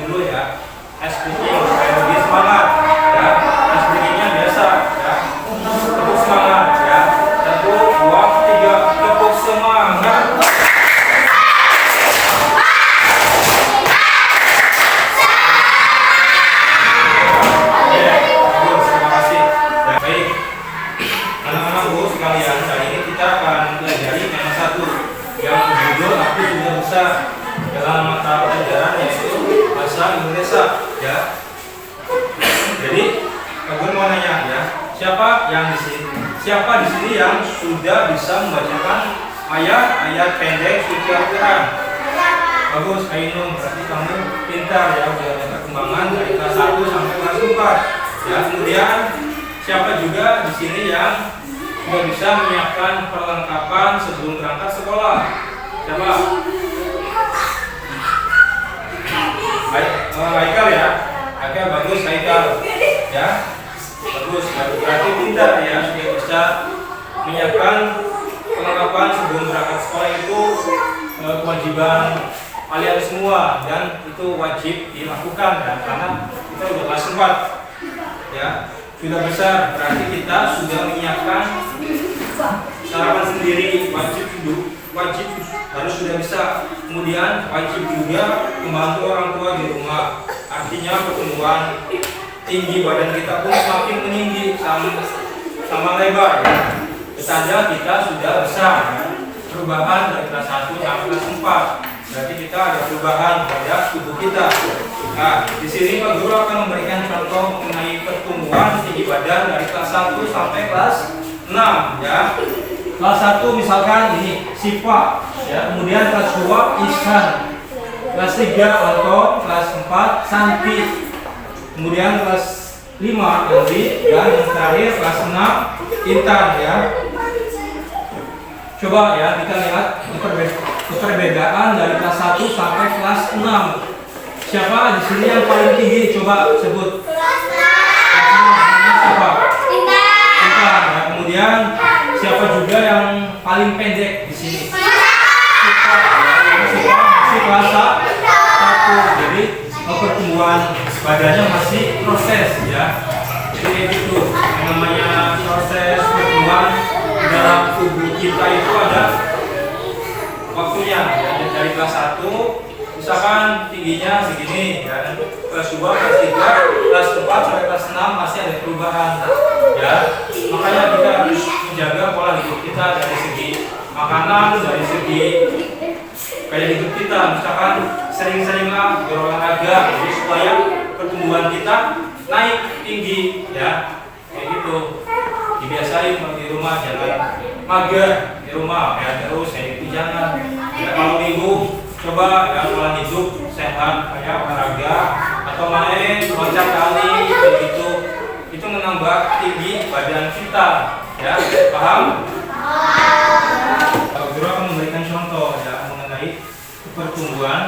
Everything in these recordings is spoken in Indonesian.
dulu ya. Ice breaking supaya lebih semangat ya. Ice breakingnya biasa ya. Tepuk semangat ya. 1, 2, 3, tepuk semangat. Dalam mata pelajaran yaitu bahasa Indonesia ya. Jadi aku mau nanya ya, siapa di sini yang sudah bisa membacakan ayat-ayat pendek suci Al-Quran? Bagus, Ainun, berarti kamu pintar ya, udah ada perkembangan dari kelas 1 sampai kelas 4 ya. Kemudian siapa juga di sini yang sudah bisa menyiapkan perlengkapan sebelum berangkat sekolah? Siapa? Haikal ya, Haikal bagus, Haikal ya, bagus, berarti pintar ya, sudah bisa menyiapkan perlengkapan sebelum berangkat sekolah. Itu kewajiban kalian semua dan itu wajib dilakukan ya, karena kita udah kelas 4 ya, sudah besar, berarti kita sudah menyiapkan sarapan sendiri, wajib harus sudah bisa. Kemudian wajib juga membantu orang tua di rumah. Artinya pertumbuhan tinggi badan kita pun semakin meninggi sama lebar ya. Petanda kita sudah besar ya. Perubahan dari kelas 1 sampai kelas 4. Berarti kita ada perubahan pada tubuh kita. Nah, di sini Pak Guru akan memberikan contoh mengenai pertumbuhan tinggi badan dari kelas 1 sampai kelas 6 ya. Kelas 1 misalkan ini Siva ya, kemudian kelas 2 Ihsan, kelas 3 Anton, kelas 4 Santi, kemudian kelas 5 Andri, dan yang terakhir kelas 6 Intan ya. Coba ya kita lihat perbedaan dari kelas 1 sampai kelas 6. Siapa di sini yang paling tinggi? Coba sebut. Kelas 6. Siapa? Intan ya. Kemudian siapa juga yang paling pendek di sini? Siva masih kelas 1. Jadi pertumbuhan badannya masih proses ya. Jadi itu yang namanya proses pertumbuhan dalam tubuh kita itu ada waktunya ya. Dari kelas 1 misalkan tingginya segini ya, kelas 2, kelas 3, kelas 4 sampai kelas 6 masih ada perubahan ya. Makanya kita harus menjaga pola hidup kita dari segi makanan, dari segi gaya hidup kita. Misalkan sering-seringlah berolahraga jadi supaya pertumbuhan kita naik tinggi ya. Kayak gitu. Dibiasain di rumah, jangan mager di rumah ya, terus kayak gitu jangan. Ya, kalau minggu coba ya pola hidup sehat kayak olahraga atau main loncat kali kayak gitu. Itu menambah tinggi badan kita ya. Paham? Guru akan memberikan contoh ya mengenai pertumbuhan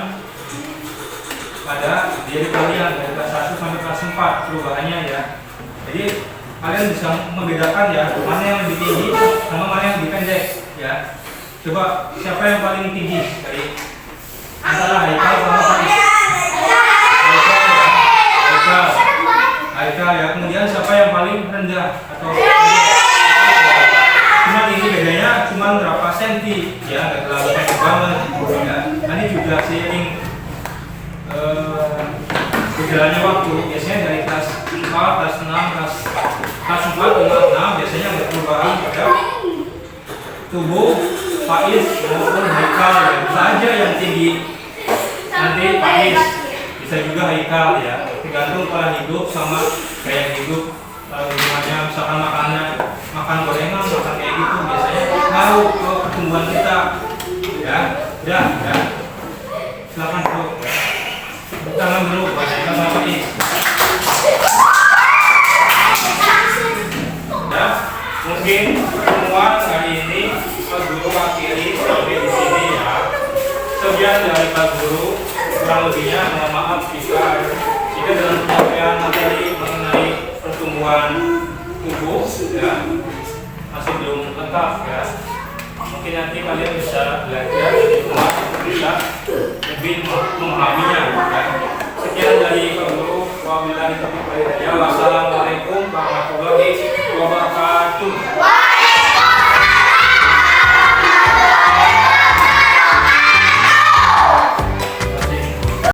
pada diri kalian dari kelas 1 sampai kelas 4 perubahannya ya. Jadi kalian bisa membedakan ya mana yang lebih tinggi sama mana yang lebih pendek ya. Coba siapa yang paling tinggi dari antara Haikal sama Faiz? Haikal ya. Kemudian siapa yang paling rendah atau cuma ini bedanya cuma berapa senti ya, nggak terlalu pendek banget ya. Ini juga seiring berjalannya waktu, biasanya dari kelas 4, kelas 6, kelas 4, 5, 6 biasanya ada perubahan pada tubuh Faiz maupun Haikal ya. Bisa aja yang tinggi nanti Faiz, bisa juga Haikal ya, tergantung pola hidup sama gaya hidup. Misalnya makan gorengan, makan kayak gitu biasanya ngaruh ke pertumbuhan kita ya. Udah ya, silakan bro ya. Tangan dulu buat kita sama Faiz ya. Mungkin pertemuan hari ini Pak Guru akhiri sampai di sini ya. Sekian dari Pak Guru, kurang lebihnya mohon maaf jika dalam penyampaian materi mengenai pertumbuhan tubuh ya masih belum lengkap ya. Mungkin nanti kalian bisa belajar di rumah, bisa lebih memahaminya ya. Sekian wabillahi taufiq wal hidayah.